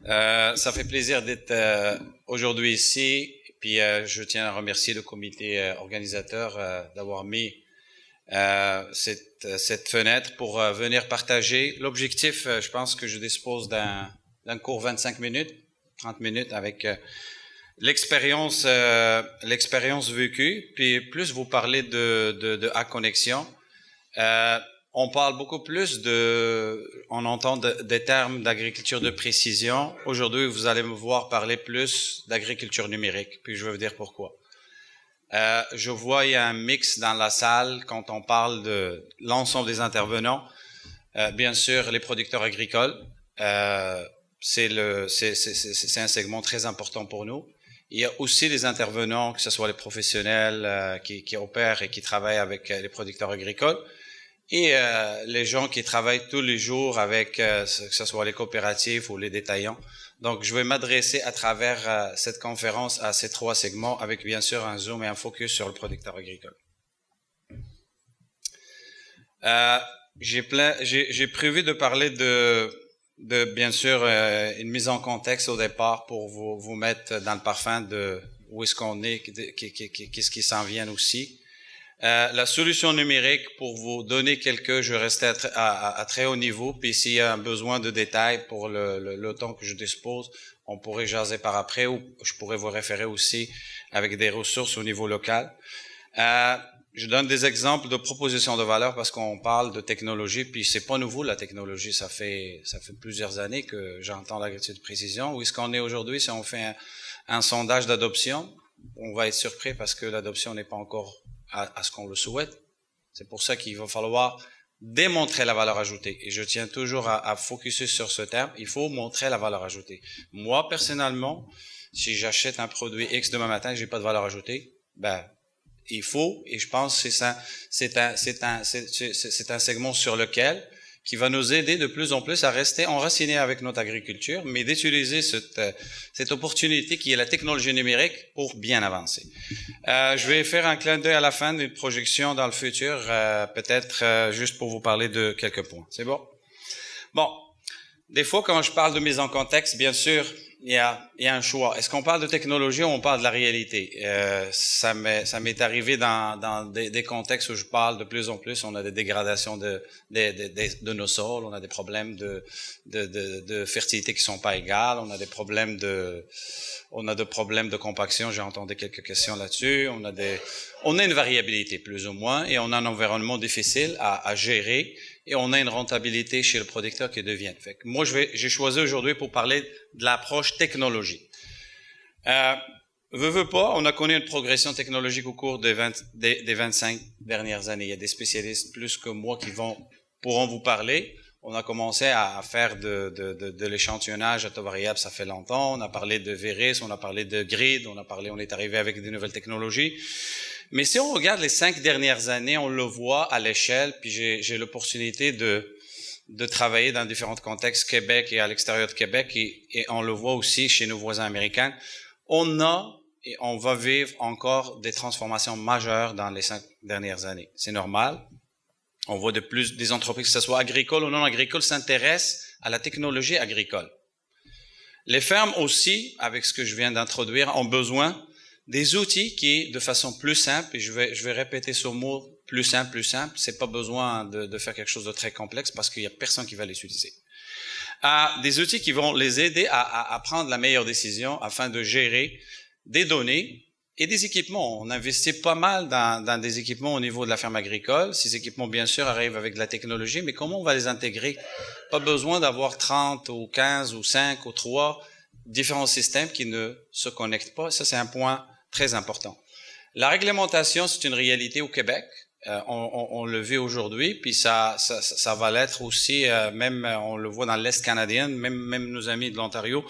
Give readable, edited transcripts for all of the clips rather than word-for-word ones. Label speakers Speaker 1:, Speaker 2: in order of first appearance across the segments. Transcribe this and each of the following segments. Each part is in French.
Speaker 1: Ça fait plaisir d'être aujourd'hui ici. Puis je tiens à remercier le comité organisateur d'avoir mis cette fenêtre pour venir partager. L'objectif, je pense que je dispose d'un cours 25 minutes, 30 minutes avec l'expérience vécue. Puis plus vous parlez de A-Connexion. On parle beaucoup plus on entend des termes d'agriculture de précision. Aujourd'hui, vous allez me voir parler plus d'agriculture numérique, puis je vais vous dire pourquoi. Je vois il y a un mix dans la salle quand on parle de l'ensemble des intervenants. Bien sûr, les producteurs agricoles, c'est un segment très important pour nous. Il y a aussi les intervenants, que ce soit les professionnels qui opèrent et qui travaillent avec les producteurs agricoles. Et les gens qui travaillent tous les jours avec, que ce soit les coopératives ou les détaillants. Donc, je vais m'adresser à travers cette conférence à ces trois segments avec bien sûr un zoom et un focus sur le producteur agricole. J'ai prévu de parler de bien sûr une mise en contexte au départ pour vous mettre dans le parfum de où est-ce qu'on est, qu'est-ce qui s'en vient aussi. La solution numérique, pour vous donner je vais rester à très haut niveau, puis s'il y a un besoin de détails pour le temps que je dispose, on pourrait jaser par après ou je pourrais vous référer aussi avec des ressources au niveau local. Je donne des exemples de propositions de valeur parce qu'on parle de technologie, puis c'est pas nouveau la technologie, ça fait plusieurs années que j'entends l'agriculture de précision. Où est-ce qu'on est aujourd'hui? Si on fait un sondage d'adoption, on va être surpris parce que l'adoption n'est pas encore à ce qu'on le souhaite. C'est pour ça qu'il va falloir démontrer la valeur ajoutée. Et je tiens toujours à focuser sur ce terme. Il faut montrer la valeur ajoutée. Moi, personnellement, si j'achète un produit X demain matin et j'ai pas de valeur ajoutée, il faut, et je pense que c'est un segment sur lequel qui va nous aider de plus en plus à rester enracinés avec notre agriculture, mais d'utiliser cette opportunité qui est la technologie numérique pour bien avancer. Je vais faire un clin d'œil à la fin d'une projection dans le futur, peut-être juste pour vous parler de quelques points. C'est bon? Bon, des fois quand je parle de mise en contexte, bien sûr, il y a un choix. Est-ce qu'on parle de technologie ou on parle de la réalité? Ça m'est arrivé dans des contextes où je parle de plus en plus. On a des dégradations de nos sols, on a des problèmes de fertilité qui sont pas égales, on a des problèmes de compaction. J'ai entendu quelques questions là-dessus. On a une variabilité plus ou moins et on a un environnement difficile à gérer. Et on a une rentabilité chez le producteur qui devient. Fait que moi, j'ai choisi aujourd'hui pour parler de l'approche technologie. Veut pas, on a connu une progression technologique au cours des 25 dernières années. Il y a des spécialistes plus que moi qui pourront vous parler. On a commencé à faire de l'échantillonnage à taux variable, ça fait longtemps. On a parlé de Veris, on a parlé de Grid, on est arrivé avec des nouvelles technologies. Mais si on regarde les 5 dernières années, on le voit à l'échelle, puis j'ai l'opportunité de travailler dans différents contextes, Québec et à l'extérieur de Québec, et on le voit aussi chez nos voisins américains. On va vivre encore des transformations majeures dans les 5 dernières années. C'est normal. On voit de plus des entreprises, que ce soit agricoles ou non agricoles, s'intéressent à la technologie agricole. Les fermes aussi, avec ce que je viens d'introduire, ont besoin des outils qui, de façon plus simple, et je vais répéter ce mot, plus simple, c'est pas besoin de faire quelque chose de très complexe parce qu'il y a personne qui va les utiliser. Des outils qui vont les aider à prendre la meilleure décision afin de gérer des données et des équipements. On investit pas mal dans des équipements au niveau de la ferme agricole. Ces équipements, bien sûr, arrivent avec de la technologie, mais comment on va les intégrer? Pas besoin d'avoir 30 ou 15 ou 5 ou 3 différents systèmes qui ne se connectent pas. Ça, c'est un point très important. La réglementation, c'est une réalité au Québec. On le vit aujourd'hui, puis ça va l'être aussi, même on le voit dans l'Est canadien, même nos amis de l'Ontario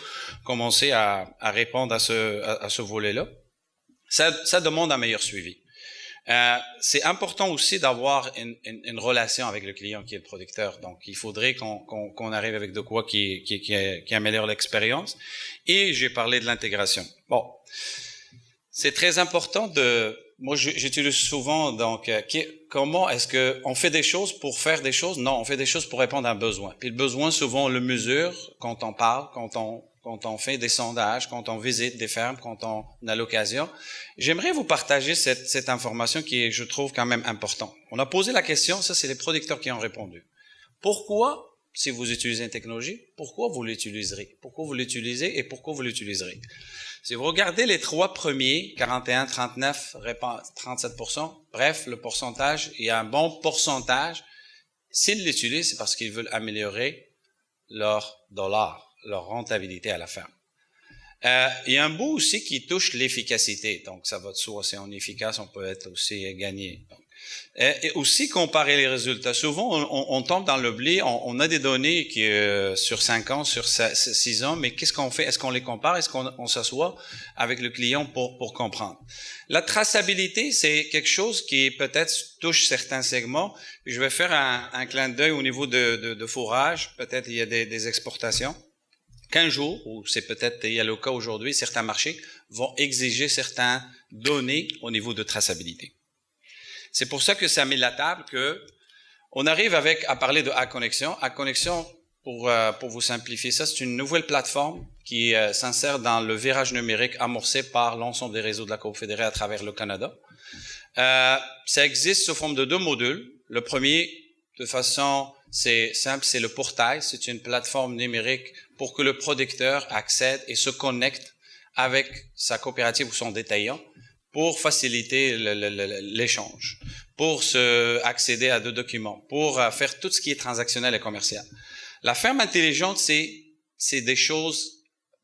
Speaker 1: commencer à répondre à ce volet-là. Ça demande un meilleur suivi. C'est important aussi d'avoir une relation avec le client qui est le producteur. Donc, il faudrait qu'on arrive avec de quoi qui améliore l'expérience. Et j'ai parlé de l'intégration. Bon. C'est très important moi j'utilise souvent, donc, comment est-ce qu'on fait des choses pour faire des choses? Non, on fait des choses pour répondre à un besoin. Puis le besoin, souvent, on le mesure quand on parle, quand quand on fait des sondages, quand on visite des fermes, quand on a l'occasion. J'aimerais vous partager cette information qui est, je trouve, quand même importante. On a posé la question, ça c'est les producteurs qui ont répondu. Pourquoi, si vous utilisez une technologie, pourquoi vous l'utiliserez? Pourquoi vous l'utilisez et pourquoi vous l'utiliserez? Si vous regardez les trois premiers, 41, 39, 37%, bref, le pourcentage, il y a un bon pourcentage. S'ils l'utilisent, c'est parce qu'ils veulent améliorer leur dollar, leur rentabilité à la ferme. Il y a un bout aussi qui touche l'efficacité. Donc, ça va de soi, si on est efficace, on peut être aussi gagné. Donc, et aussi comparer les résultats. Souvent, on tombe dans l'oubli. On a des données qui sur 5 ans, sur 6 ans, mais qu'est-ce qu'on fait? Est-ce qu'on les compare? Est-ce qu'on s'assoit avec le client pour comprendre? La traçabilité, c'est quelque chose qui peut-être touche certains segments. Je vais faire un clin d'œil au niveau de fourrage. Peut-être il y a des exportations. 15 jours, ou c'est peut-être, il y a le cas aujourd'hui, certains marchés vont exiger certaines données au niveau de traçabilité. C'est pour ça que ça met la table que on arrive à parler de A-Connexion. A-Connexion, pour vous simplifier ça, c'est une nouvelle plateforme qui s'insère dans le virage numérique amorcé par l'ensemble des réseaux de la Confédérée à travers le Canada. Ça existe sous forme de 2 modules. Le premier, de façon c'est simple, c'est le portail. C'est une plateforme numérique pour que le producteur accède et se connecte avec sa coopérative ou son détaillant pour faciliter l'échange, pour accéder à des documents, pour faire tout ce qui est transactionnel et commercial. La ferme intelligente, c'est des choses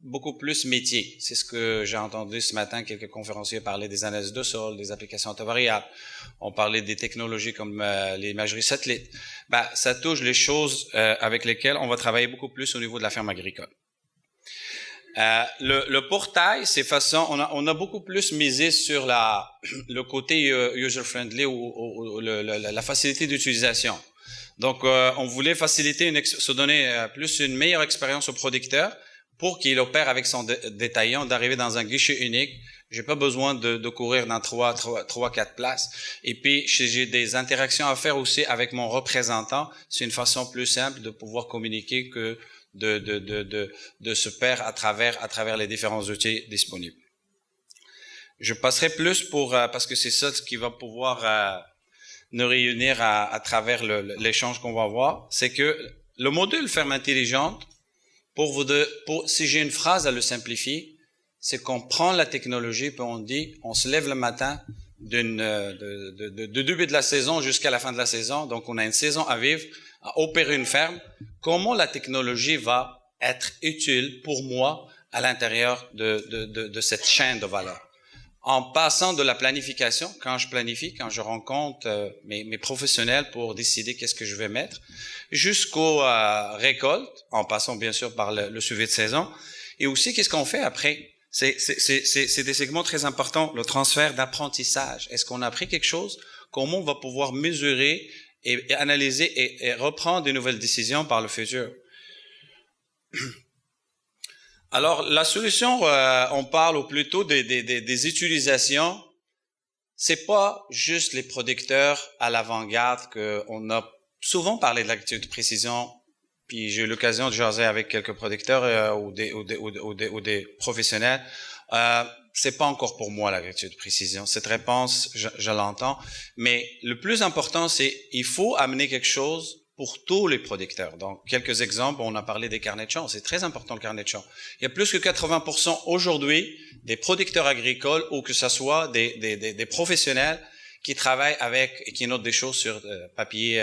Speaker 1: beaucoup plus métiers. C'est ce que j'ai entendu ce matin, quelques conférenciers parler des analyses de sol, des applications variables. On parlait des technologies comme l'imagerie satellite. Ça touche les choses avec lesquelles on va travailler beaucoup plus au niveau de la ferme agricole. Le portail, c'est façon, on a beaucoup plus misé sur le côté user-friendly ou la facilité d'utilisation. Donc, on voulait faciliter se donner plus une meilleure expérience au producteur pour qu'il opère avec son détaillant, d'arriver dans un guichet unique. J'ai pas besoin de courir dans 4 places. Et puis, j'ai des interactions à faire aussi avec mon représentant. C'est une façon plus simple de pouvoir communiquer que de se perdre à travers les différents outils disponibles. Je passerai plus parce que c'est ça ce qui va pouvoir nous réunir à travers l'échange qu'on va avoir. C'est que le module ferme intelligente, si j'ai une phrase à le simplifier, c'est qu'on prend la technologie puis on dit, on se lève le matin de début de la saison jusqu'à la fin de la saison. Donc, on a une saison à vivre, à opérer une ferme. Comment la technologie va être utile pour moi à l'intérieur de cette chaîne de valeur? En passant de la planification, quand je planifie, quand je rencontre mes professionnels pour décider qu'est-ce que je vais mettre, jusqu'aux récoltes, en passant bien sûr par le suivi de saison, et aussi qu'est-ce qu'on fait après. C'est des segments très importants, le transfert d'apprentissage. Est-ce qu'on a appris quelque chose? Comment on va pouvoir mesurer et analyser et reprendre de nouvelles décisions par le futur? Alors, la solution, on parle plutôt des utilisations. C'est pas juste les producteurs à l'avant-garde qu'on a souvent parlé de l'agriculture de précision, puis j'ai eu l'occasion de jaser avec quelques producteurs ou des professionnels. C'est pas encore pour moi l'agriculture de précision. Cette réponse, je l'entends, mais le plus important, c'est il faut amener quelque chose pour tous les producteurs. Donc, quelques exemples, on a parlé des carnets de champs. C'est très important, le carnet de champs. Il y a plus que 80% aujourd'hui des producteurs agricoles ou que ce soit des professionnels qui travaillent avec et qui notent des choses sur papier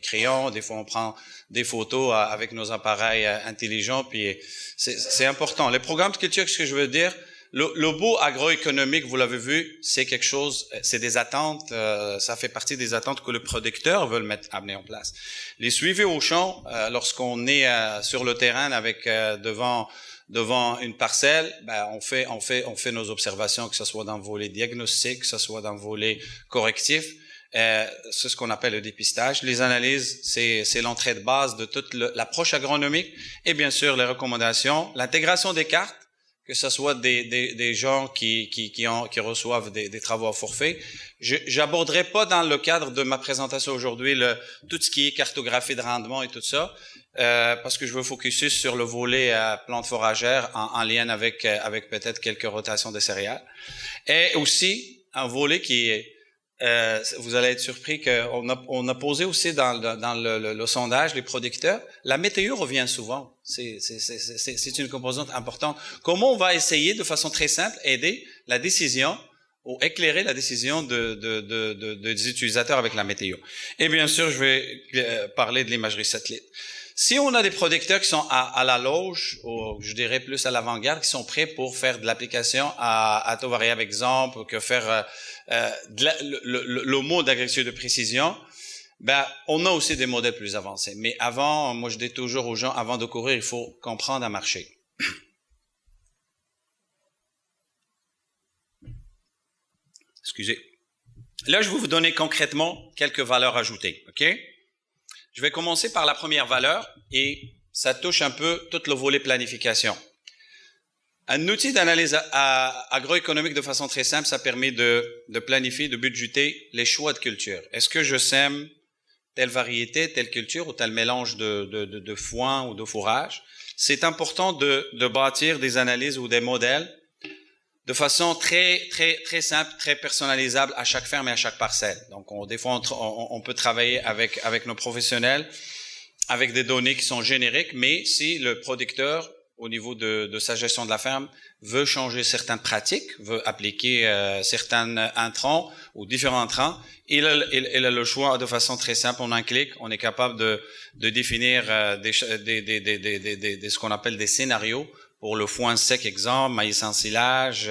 Speaker 1: crayon. Des fois, on prend des photos avec nos appareils intelligents. Puis, c'est important. Les programmes de culture, ce que je veux dire, le beau agroéconomique, vous l'avez vu, c'est quelque chose, c'est des attentes, ça fait partie des attentes que le producteur veut amener en place. Les suivis au champ, lorsqu'on est sur le terrain avec devant une parcelle, on fait nos observations, que ce soit dans le volet diagnostic, que ce soit dans le volet correctif. C'est ce qu'on appelle le dépistage. Les analyses, c'est l'entrée de base de toute l'approche agronomique et bien sûr les recommandations, l'intégration des cartes, que ce soit des gens qui reçoivent des travaux à forfait. J'aborderai pas dans le cadre de ma présentation aujourd'hui tout ce qui est cartographie de rendement et tout ça. parce que je veux focuser sur le volet plantes fourragères en lien avec peut-être quelques rotations de céréales. Et aussi un volet qui est, vous allez être surpris qu'on a posé aussi dans le sondage les producteurs. La météo revient souvent. C'est une composante importante. Comment on va essayer de façon très simple aider la décision ou éclairer la décision des utilisateurs avec la météo. Et bien sûr, je vais parler de l'imagerie satellite. Si on a des producteurs qui sont à la loge, ou je dirais plus à l'avant-garde, qui sont prêts pour faire de l'application à taux variable exemple, que faire le mot d'agriculture de précision, ben on a aussi des modèles plus avancés. Mais avant, moi je dis toujours aux gens, avant de courir, il faut comprendre un marché. Excusez. Là, je vais vous donner concrètement quelques valeurs ajoutées, ok? Je vais commencer par la première valeur et ça touche un peu tout le volet planification. Un outil d'analyse agroéconomique de façon très simple, ça permet de planifier, de budgéter les choix de culture. Est-ce que je sème telle variété, telle culture ou tel mélange de foin ou de fourrage? C'est important de bâtir des analyses ou des modèles de façon très simple, très personnalisable à chaque ferme et à chaque parcelle. Donc, des fois, on peut travailler avec nos professionnels, avec des données qui sont génériques, mais si le producteur, au niveau de sa gestion de la ferme, veut changer certaines pratiques, veut appliquer certains intrants ou différents intrants, il a le choix de façon très simple. En un clic, on est capable de définir ce qu'on appelle des scénarios. Pour le foin sec, exemple, maïs en silage,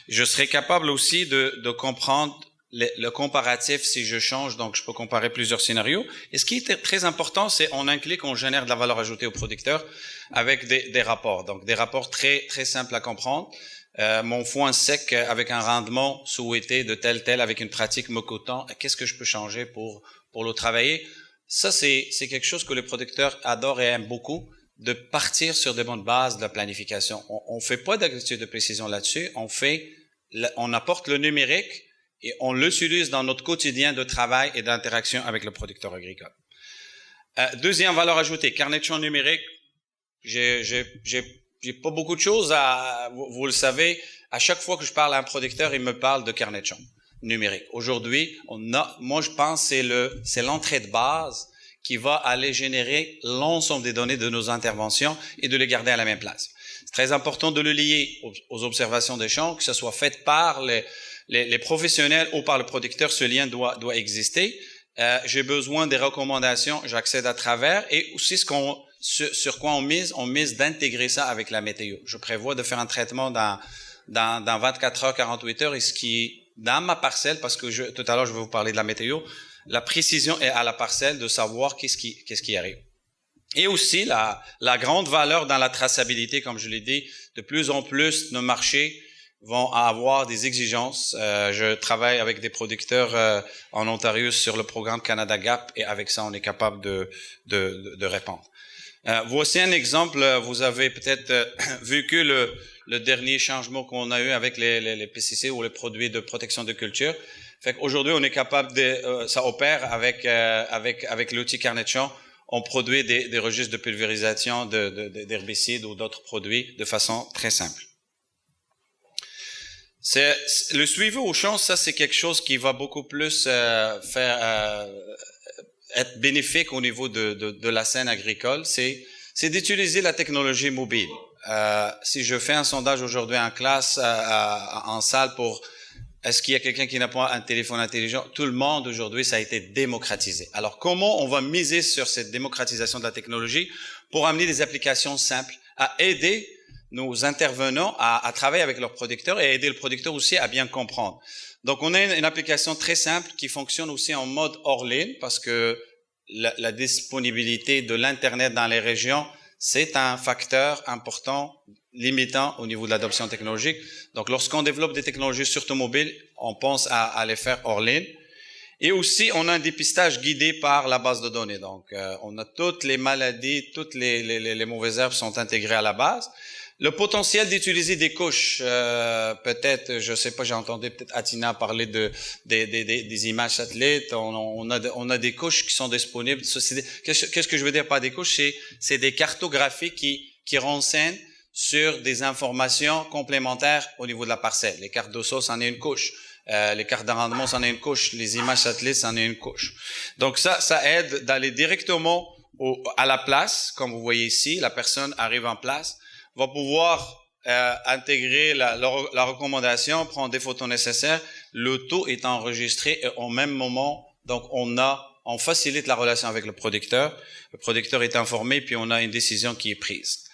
Speaker 1: je serai capable aussi de comprendre le comparatif si je change, donc je peux comparer plusieurs scénarios. Et ce qui est très important, c'est en un clic, on génère de la valeur ajoutée au producteur avec des rapports. Donc des rapports très simples à comprendre. Mon foin sec avec un rendement souhaité de tel avec une pratique me coûtant, qu'est-ce que je peux changer pour le travailler? Ça, c'est quelque chose que les producteurs adorent et aiment beaucoup, de partir sur des bonnes bases de la planification. On fait pas d'agriculture de précision là-dessus, on apporte le numérique et on l'utilise dans notre quotidien de travail et d'interaction avec le producteur agricole. Deuxième valeur ajoutée, carnet de champs numérique. J'ai pas beaucoup de choses vous le savez, à chaque fois que je parle à un producteur, il me parle de carnet de champs numérique. Aujourd'hui, moi je pense c'est l'entrée de base qui va aller générer l'ensemble des données de nos interventions et de les garder à la même place. C'est très important de le lier aux observations des champs, que ce soit fait par les professionnels ou par le producteur, ce lien doit exister. J'ai besoin des recommandations, j'accède à travers, et aussi sur quoi on mise d'intégrer ça avec la météo. Je prévois de faire un traitement dans 24 heures, 48 heures, et ce qui, dans ma parcelle, parce que tout à l'heure je vais vous parler de la météo, la précision est à la parcelle de savoir qu'est-ce qui arrive. Et aussi la grande valeur dans la traçabilité, comme je l'ai dit, de plus en plus nos marchés vont avoir des exigences. Je travaille avec des producteurs en Ontario sur le programme Canada Gap et avec ça on est capable de répondre. Voici un exemple. Vous avez peut-être vécu le dernier changement qu'on a eu avec les PCC ou les produits de protection de culture. Fait qu'aujourd'hui, on est capable ça opère avec l'outil carnet de champs. On produit des registres de pulvérisation d'herbicides ou d'autres produits de façon très simple. Le suivi au champ, ça c'est quelque chose qui va beaucoup plus être bénéfique au niveau de la scène agricole. C'est d'utiliser la technologie mobile. Si je fais un sondage aujourd'hui en classe, en salle pour est-ce qu'il y a quelqu'un qui n'a pas un téléphone intelligent? Tout le monde aujourd'hui, ça a été démocratisé. Alors, comment on va miser sur cette démocratisation de la technologie pour amener des applications simples à aider nos intervenants à travailler avec leurs producteurs et aider le producteur aussi à bien comprendre? Donc, on a une application très simple qui fonctionne aussi en mode hors ligne parce que la disponibilité de l'Internet dans les régions, c'est un facteur important limitant au niveau de l'adoption technologique. Donc, lorsqu'on développe des technologies surtout mobiles, on pense à les faire hors ligne. Et aussi, on a un dépistage guidé par la base de données. Donc, on a toutes les maladies, toutes les mauvaises herbes sont intégrées à la base. Le potentiel d'utiliser des couches, peut-être, je sais pas, j'ai entendu peut-être Atina parler des images satellites. On a des couches qui sont disponibles. Qu'est-ce que je veux dire par des couches? C'est des cartographies qui renseignent sur des informations complémentaires au niveau de la parcelle. Les cartes de sol, c'en est une couche. Les cartes de rendement, c'en est une couche. Les images satellites, c'en est une couche. Donc ça aide d'aller directement à la place. Comme vous voyez ici, la personne arrive en place, va pouvoir intégrer la recommandation, prendre des photos nécessaires. Le tout est enregistré et au même moment, donc on facilite la relation avec le producteur. Le producteur est informé, puis on a une décision qui est prise.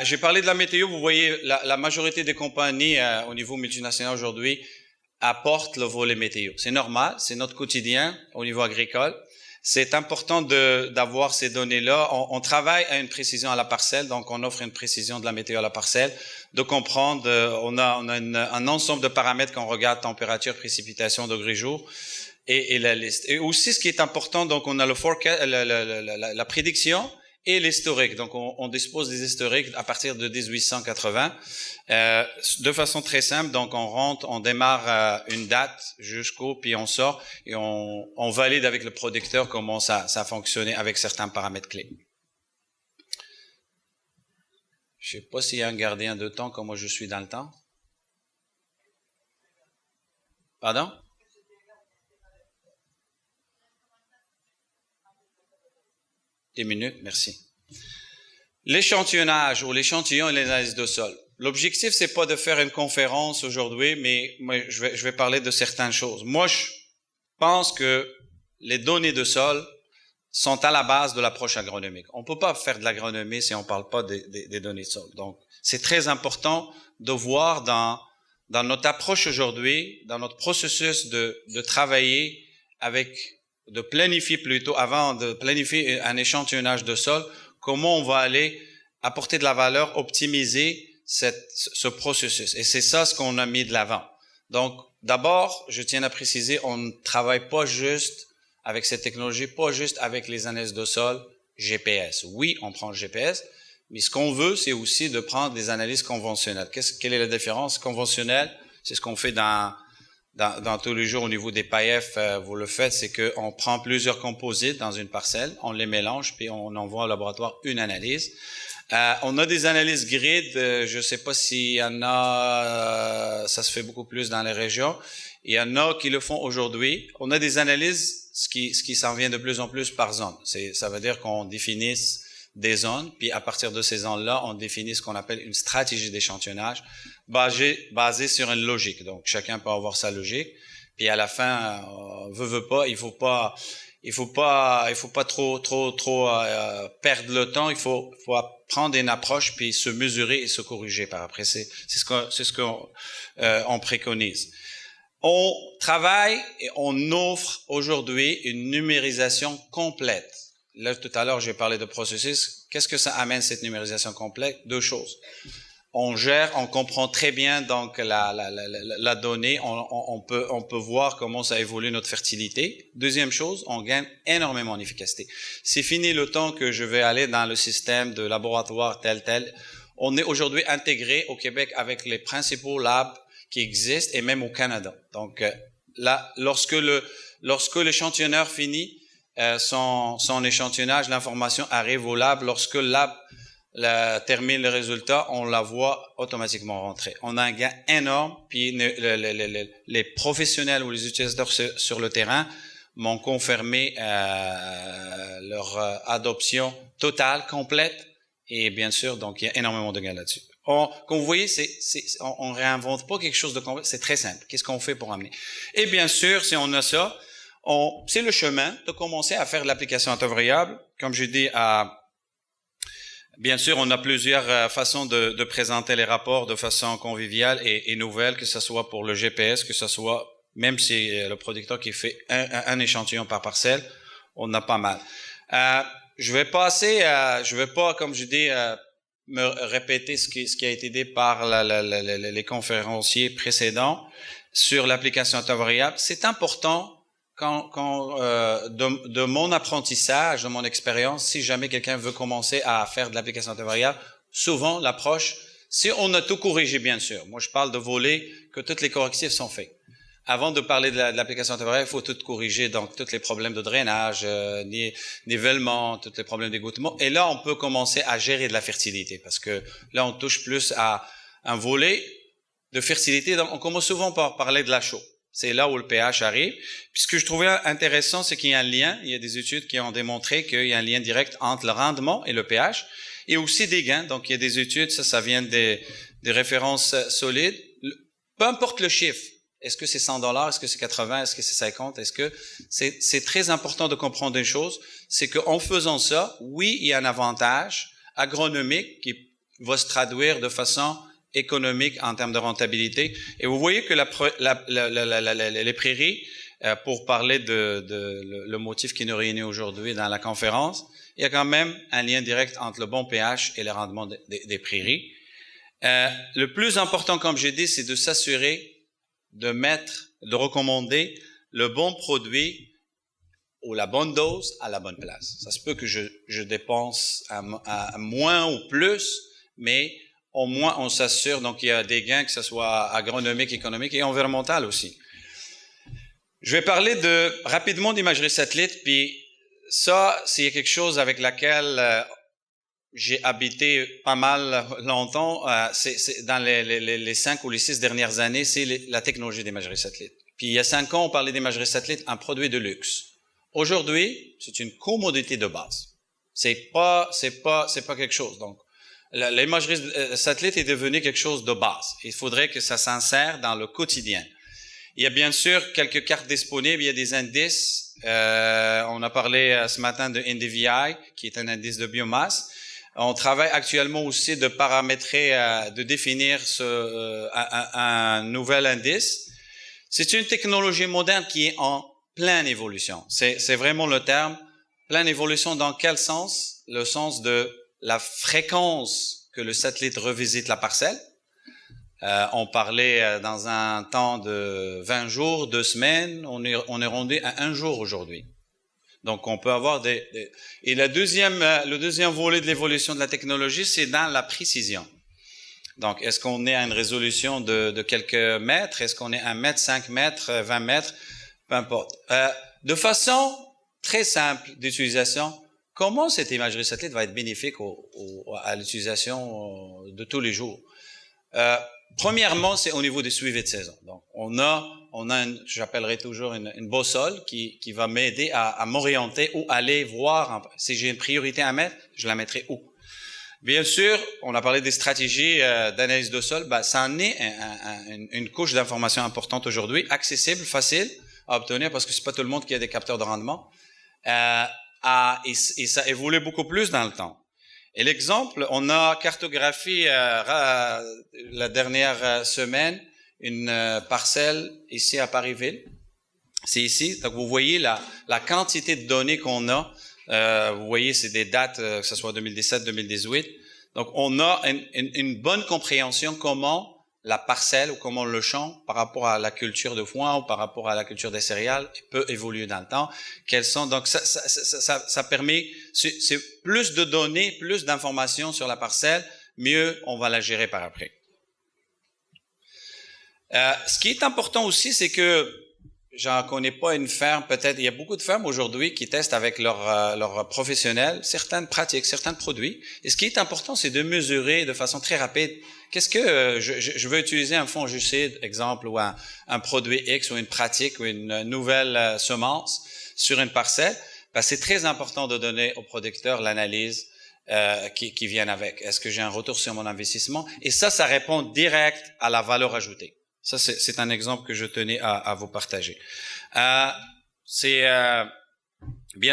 Speaker 1: J'ai parlé de la météo. Vous voyez, la majorité des compagnies au niveau multinational aujourd'hui apportent le volet météo. C'est normal, c'est notre quotidien au niveau agricole. C'est important d'avoir ces données-là. On travaille à une précision à la parcelle, donc on offre une précision de la météo à la parcelle, de comprendre. On a un ensemble de paramètres qu'on regarde: température, précipitation, degré jour, et la liste. Et aussi, ce qui est important, donc on a le forecast, la prédiction et l'historique. Donc on dispose des historiques à partir de 1880 de façon très simple. Donc on démarre une date jusqu'au, puis on sort et on valide avec le producteur comment ça fonctionnait avec certains paramètres clés. Je sais pas s'il y a un gardien de temps comme moi je suis dans le temps. Pardon? Des minutes, merci. L'échantillonnage ou l'échantillon et l'analyse de sol. L'objectif, c'est pas de faire une conférence aujourd'hui, mais je vais parler de certaines choses. Moi, je pense que les données de sol sont à la base de l'approche agronomique. On peut pas faire de l'agronomie si on parle pas des données de sol. Donc, c'est très important de voir dans notre approche aujourd'hui, dans notre processus de travailler de planifier plutôt, avant de planifier un échantillonnage de sol, comment on va aller apporter de la valeur, optimiser ce processus. Et c'est ça ce qu'on a mis de l'avant. Donc, d'abord, je tiens à préciser, on ne travaille pas juste avec cette technologie, pas juste avec les analyses de sol GPS. Oui, on prend le GPS, mais ce qu'on veut, c'est aussi de prendre des analyses conventionnelles. Quelle est la différence? Conventionnelle, c'est ce qu'on fait dans tous les jours au niveau des PAEF, vous le faites, c'est qu'on prend plusieurs composites dans une parcelle, on les mélange, puis on envoie au laboratoire une analyse. On a des analyses grid, je ne sais pas s'il y en a, ça se fait beaucoup plus dans les régions. Il y en a qui le font aujourd'hui. On a des analyses, ce qui s'en vient de plus en plus par zone. Ça veut dire qu'on définisse des zones, puis à partir de ces zones-là, on définit ce qu'on appelle une stratégie d'échantillonnage basée sur une logique. Donc, chacun peut avoir sa logique. Puis à la fin, veut pas, il faut pas trop perdre le temps. Il faut prendre une approche puis se mesurer et se corriger par après. C'est ce qu'on préconise. On travaille et on offre aujourd'hui une numérisation complète. Là, tout à l'heure, j'ai parlé de processus. Qu'est-ce que ça amène, cette numérisation complète? Deux choses. On comprend très bien donc la donnée, on peut voir comment ça évolue notre fertilité. Deuxième chose, on gagne énormément en efficacité. C'est fini le temps que je vais aller dans le système de laboratoire tel. On est aujourd'hui intégré au Québec avec les principaux labs qui existent et même au Canada. Donc là, lorsque l'échantillonneur finit son échantillonnage, l'information arrive au lab. Lorsque le lab termine le résultat, on la voit automatiquement rentrer. On a un gain énorme, puis les professionnels ou les utilisateurs sur le terrain m'ont confirmé leur adoption totale, complète, et bien sûr, donc il y a énormément de gains là-dessus. Comme vous voyez, on réinvente pas quelque chose de complexe, c'est très simple. Qu'est-ce qu'on fait pour amener? Et bien sûr, si on a ça, c'est le chemin de commencer à faire de l'application à temps variable. Comme je dis, bien sûr, on a plusieurs façons de présenter les rapports de façon conviviale et nouvelle, que ce soit pour le GPS, que ce soit, même si le producteur qui fait un échantillon par parcelle, on a pas mal. Je vais pas, comme je dis, me répéter ce qui a été dit par les conférenciers précédents sur l'application à temps variable. C'est important de mon apprentissage, de mon expérience, si jamais quelqu'un veut commencer à faire de l'application à temps variable, souvent l'approche, Si on a tout corrigé, bien sûr. Moi, je parle de volets que tous les correctifs sont faits. Avant de parler de l'application temporaire, il faut tout corriger, donc tous les problèmes de drainage, nivellement, tous les problèmes d'égouttement. Et là, on peut commencer à gérer de la fertilité, parce que là, on touche plus à un volet de fertilité. Donc, on commence souvent par parler de la chaux. C'est là où le pH arrive. Puis ce que je trouvais intéressant, c'est qu'il y a un lien. Il y a des études qui ont démontré qu'il y a un lien direct entre le rendement et le pH, et aussi des gains. Donc, il y a des études, ça vient des références solides. Peu importe le chiffre. Est-ce que c'est 100 $? Est-ce que c'est 80? Est-ce que c'est 50? Est-ce que c'est très important de comprendre une chose, c'est qu'en faisant ça, oui, il y a un avantage agronomique qui va se traduire de façon économique en termes de rentabilité. Et vous voyez que les prairies, pour parler le motif qui nous réunit aujourd'hui dans la conférence, il y a quand même un lien direct entre le bon pH et le rendement des prairies. Le plus important, comme j'ai dit, c'est de s'assurer de recommander le bon produit ou la bonne dose à la bonne place. Ça se peut que je dépense à moins ou plus, mais au moins on s'assure, donc il y a des gains, que ce soit agronomique, économique et environnemental aussi. Je vais parler rapidement d'imagerie satellite, puis ça, c'est quelque chose avec laquelle j'ai habité pas mal longtemps. C'est dans les 5 ou les 6 dernières années, c'est la technologie d'imagerie satellite. Puis il y a 5 ans, on parlait d'imagerie satellite, un produit de luxe. Aujourd'hui, c'est une commodité de base. C'est pas quelque chose. Donc, l'imagerie satellite est devenue quelque chose de base. Il faudrait que ça s'insère dans le quotidien. Il y a bien sûr quelques cartes disponibles, il y a des indices. On a parlé ce matin de NDVI, qui est un indice de biomasse. On travaille actuellement aussi de paramétrer, de définir un nouvel indice. C'est une technologie moderne qui est en pleine évolution. C'est vraiment le terme. Pleine évolution dans quel sens? Le sens de la fréquence que le satellite revisite la parcelle. On parlait dans un temps de 20 jours, 2 semaines. On est rendu à 1 jour aujourd'hui. Donc, on peut avoir Et le deuxième volet de l'évolution de la technologie, c'est dans la précision. Donc, est-ce qu'on est à une résolution de quelques mètres? Est-ce qu'on est à 1 mètre, 5 mètres, 20 mètres? Peu importe. De façon très simple d'utilisation, comment cette imagerie satellite va être bénéfique à l'utilisation de tous les jours? Premièrement, c'est au niveau des suivis de saison. Donc, on a j'appellerai toujours une boussole qui va m'aider à m'orienter ou aller voir. Si j'ai une priorité à mettre, je la mettrai où? Bien sûr, on a parlé des stratégies d'analyse de sol. Ça en est une couche d'information importante aujourd'hui, accessible, facile à obtenir parce que c'est pas tout le monde qui a des capteurs de rendement. Et ça évolue beaucoup plus dans le temps. Et l'exemple, on a cartographié la dernière semaine une parcelle ici à Paris-Ville. C'est ici. Donc, vous voyez la quantité de données qu'on a. Vous voyez, c'est des dates, que ce soit 2017, 2018. Donc, on a une bonne compréhension comment la parcelle ou comment le champ, par rapport à la culture de foin ou par rapport à la culture des céréales, peut évoluer dans le temps. Donc, ça permet, c'est plus de données, plus d'informations sur la parcelle, mieux on va la gérer par après. Ce qui est important aussi, c'est que j'en connais pas une ferme, peut-être, il y a beaucoup de fermes aujourd'hui qui testent avec leurs professionnels certaines pratiques, certains produits. Et ce qui est important, c'est de mesurer de façon très rapide. Qu'est-ce que je veux utiliser un fongicide, exemple, ou un produit X ou une pratique ou une nouvelle semence sur une parcelle? C'est très important de donner aux producteurs l'analyse qui vient avec. Est-ce que j'ai un retour sur mon investissement? Et ça répond direct à la valeur ajoutée. Ça, c'est un exemple que je tenais à vous partager. Bien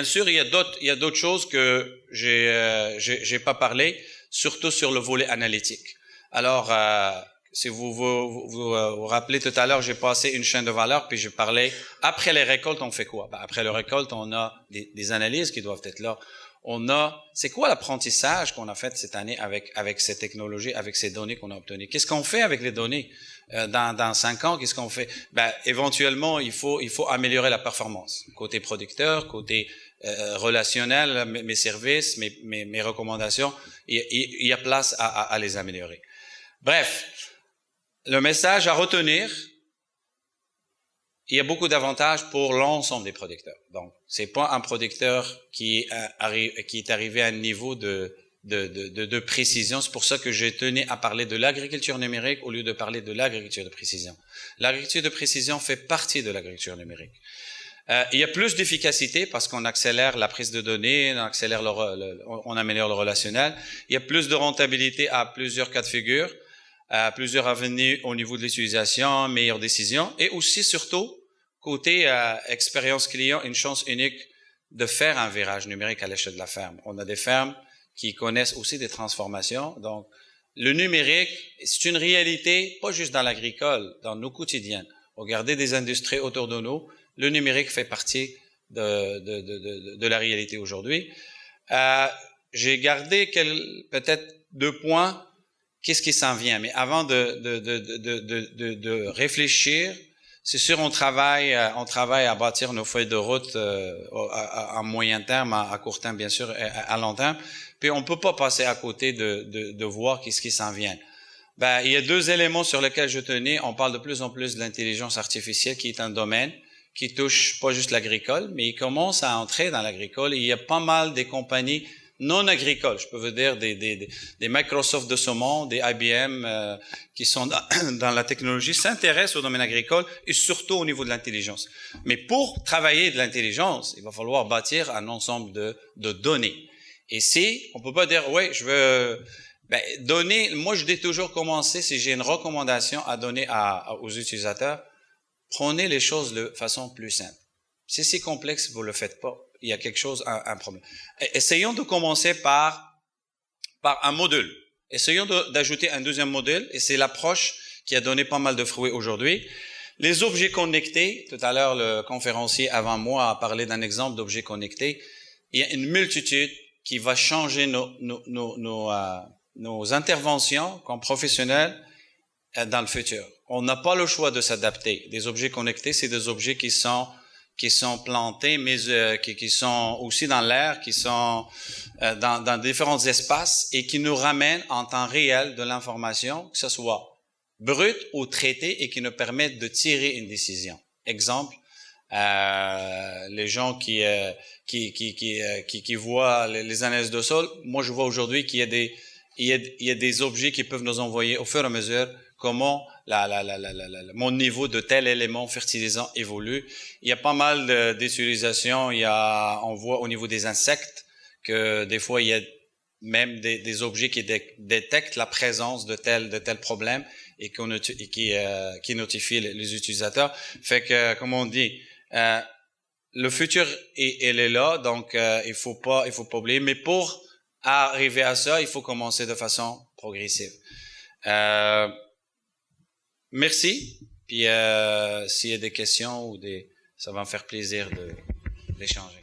Speaker 1: sûr, il y a d'autres choses que j'ai pas parlé, surtout sur le volet analytique. Alors, si vous rappelez tout à l'heure, j'ai passé une chaîne de valeur, puis j'ai parlé, après les récoltes, on fait quoi? Après les récoltes, on a des analyses qui doivent être là. C'est quoi l'apprentissage qu'on a fait cette année avec ces technologies, avec ces données qu'on a obtenues? Qu'est-ce qu'on fait avec les données? Dans 5 ans, qu'est-ce qu'on fait? Éventuellement, il faut améliorer la performance. Côté producteur, côté relationnel, mes services, mes recommandations, il y a place à les améliorer. Bref, le message à retenir, il y a beaucoup d'avantages pour l'ensemble des producteurs. Donc, c'est pas un producteur qui est arrivé à un niveau de précision. C'est pour ça que j'ai tenu à parler de l'agriculture numérique au lieu de parler de l'agriculture de précision. L'agriculture de précision fait partie de l'agriculture numérique. Il y a plus d'efficacité parce qu'on accélère la prise de données, on améliore le relationnel. Il y a plus de rentabilité à plusieurs cas de figure, à plusieurs avenues au niveau de l'utilisation, meilleures décisions, et aussi surtout côté expérience client, une chance unique de faire un virage numérique à l'échelle de la ferme. On a des fermes qui connaissent aussi des transformations. Donc, le numérique, c'est une réalité, pas juste dans l'agricole, dans nos quotidiens. Regardez des industries autour de nous. Le numérique fait partie de la réalité aujourd'hui. J'ai gardé peut-être 2 points. Qu'est-ce qui s'en vient? Mais avant de réfléchir, c'est sûr, on travaille à bâtir nos feuilles de route à moyen terme, à court terme bien sûr, à long terme. Puis on peut pas passer à côté de voir qu'est-ce qui s'en vient. Ben, il y a 2 éléments sur lesquels je tenais. On parle de plus en plus de l'intelligence artificielle, qui est un domaine qui touche pas juste l'agricole, mais il commence à entrer dans l'agricole. Il y a pas mal des compagnies non agricoles, je peux vous dire des Microsoft de ce monde, des IBM qui sont dans la technologie, s'intéressent au domaine agricole et surtout au niveau de l'intelligence. Mais pour travailler de l'intelligence, il va falloir bâtir un ensemble de données. Et si on peut pas dire ouais, je veux donner, moi je dis toujours commencer, si j'ai une recommandation à donner aux utilisateurs, prenez les choses de façon plus simple. Si c'est complexe, vous le faites pas. Il y a quelque chose, un problème. Essayons de commencer par un module. Essayons d'ajouter un deuxième module, et c'est l'approche qui a donné pas mal de fruits aujourd'hui. Les objets connectés, tout à l'heure, le conférencier avant moi a parlé d'un exemple d'objets connectés. Il y a une multitude qui va changer nos interventions comme professionnels dans le futur. On n'a pas le choix de s'adapter. Des objets connectés, c'est des objets qui sont plantés, mais qui sont aussi dans l'air, qui sont dans différents espaces et qui nous ramènent en temps réel de l'information, que ce soit brute ou traitée, et qui nous permettent de tirer une décision. Exemple, les gens qui voient les analyses de sol, moi je vois aujourd'hui qu'il y a des objets qui peuvent nous envoyer au fur et à mesure comment mon niveau de tel élément fertilisant évolue. Il y a pas mal d'utilisations. On voit au niveau des insectes que des fois il y a même des objets qui détectent la présence de tel problème et qui notifient les utilisateurs. Fait que, comme on dit, le futur elle est là, donc il faut pas oublier. Mais pour arriver à ça, il faut commencer de façon progressive. Merci. Puis s'il y a des questions ça va me faire plaisir d'échanger.